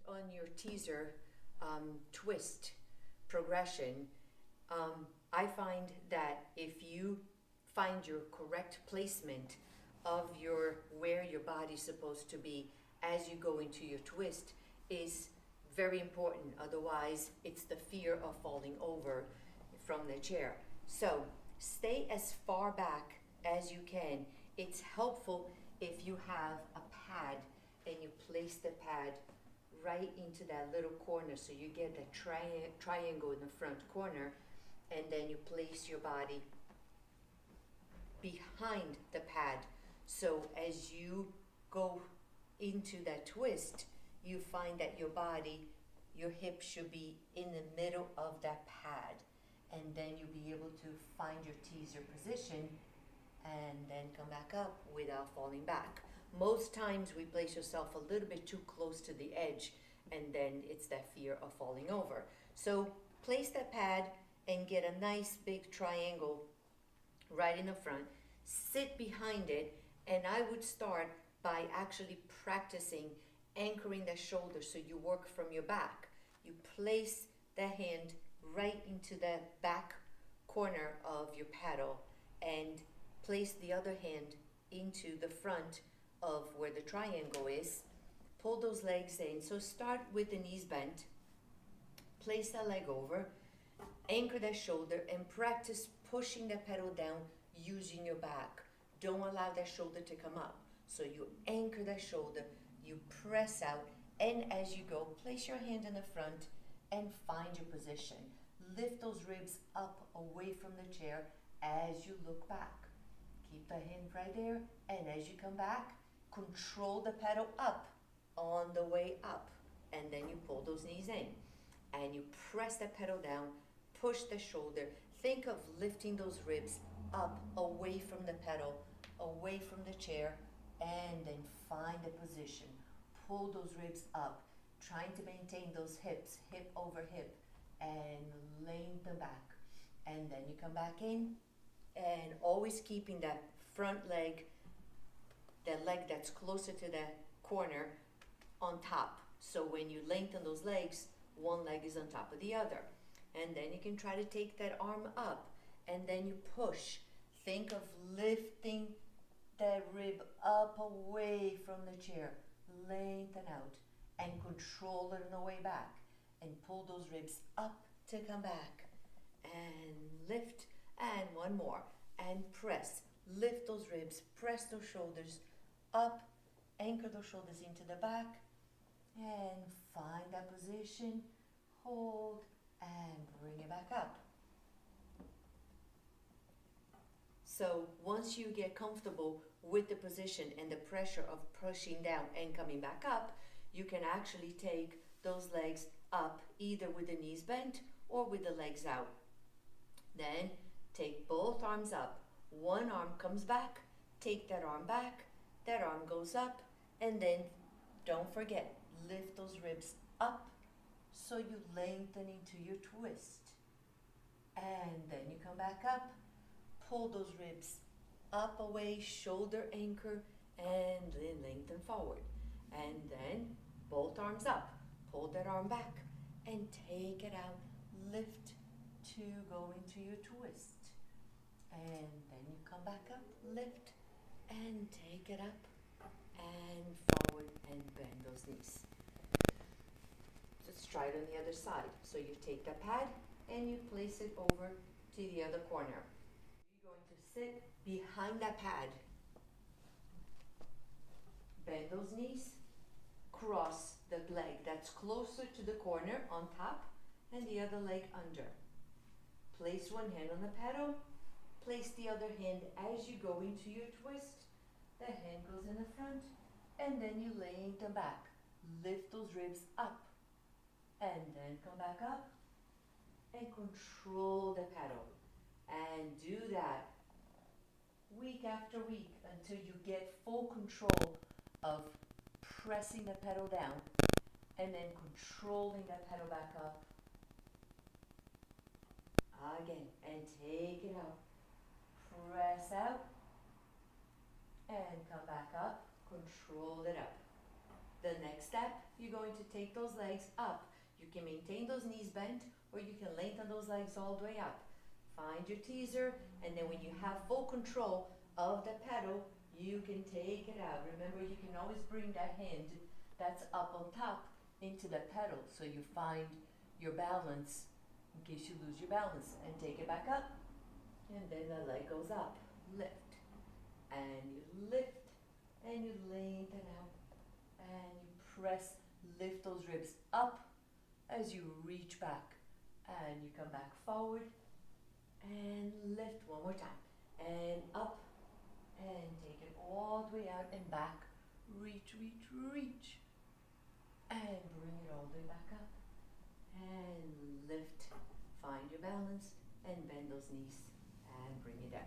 on your teaser twist progression, I find that if you find your correct placement of where your body's supposed to be as you go into your twist is very important. Otherwise, it's the fear of falling over from the chair. So stay as far back as you can. It's helpful if you have a pad and you place the pad right into that little corner, so you get that triangle in the front corner, and then you place your body behind the pad. So as you go into that twist, you find that your hip should be in the middle of that pad, and then you'll be able to find your teaser position and then come back up without falling back. Most times we place yourself a little bit too close to the edge, and then it's that fear of falling over. So place that pad and get a nice big triangle right in the front. Sit behind it, and I would start by actually practicing anchoring the shoulder so you work from your back. You place the hand right into the back corner of your paddle and place the other hand into the front of where the triangle is. Pull those legs in. So start with the knees bent. Place that leg over. Anchor that shoulder and practice pushing the pedal down using your back. Don't allow that shoulder to come up. So you anchor that shoulder, you press out, and as you go, place your hand in the front and find your position. Lift those ribs up away from the chair as you look back. Keep the hand right there, and as you come back, control the pedal up on the way up, and then you pull those knees in and you press the pedal down, push the shoulder. Think of lifting those ribs up away from the pedal, away from the chair, and then find a position. Pull those ribs up, trying to maintain those hips, hip over hip, and lengthen back. And then you come back in, and always keeping that front leg, the leg that's closer to the corner, on top. So when you lengthen those legs, one leg is on top of the other. And then you can try to take that arm up, and then you push. Think of lifting that rib up away from the chair, lengthen out, and control it on the way back. And pull those ribs up to come back. And lift, and one more. And press. Lift those ribs, press those shoulders up, anchor those shoulders into the back, and find that position, hold, and bring it back up. So once you get comfortable with the position and the pressure of pushing down and coming back up, you can actually take those legs up either with the knees bent or with the legs out. Then take both arms up. One arm comes back, take that arm back, that arm goes up, and then don't forget, lift those ribs up so you lengthen into your twist. And then you come back up, pull those ribs up away, shoulder anchor, and then lengthen forward. And then both arms up, pull that arm back, and take it out, lift to go into your twist. And then you come back up, lift, and take it up, and forward, and bend those knees. Let's try it on the other side. So you take the pad, and you place it over to the other corner. You're going to sit behind that pad. Bend those knees, cross the leg that's closer to the corner on top, and the other leg under. Place one hand on the pedal, place the other hand as you go into your twist. The hand goes in the front, and then you lengthen back. Lift those ribs up, and then come back up, and control the pedal. And do that week after week until you get full control of pressing the pedal down, and then controlling the pedal back up. Again, and take it out. Press out, and come back up, control it up. The next step, you're going to take those legs up. You can maintain those knees bent, or you can lengthen those legs all the way up. Find your teaser, and then when you have full control of the pedal, you can take it out. Remember, you can always bring that hand that's up on top into the pedal, so you find your balance in case you lose your balance, and take it back up, and then the leg goes up. Lift, and you lift, and you lengthen out, and you press, lift those ribs up as you reach back, and you come back forward, and lift one more time, and up, and take it all the way out and back. Reach, reach, reach, and bring it all the way back up, and lift. Find your balance, and bend those knees, and bring it down.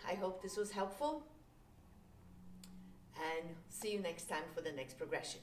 I hope this was helpful, and see you next time for the next progression.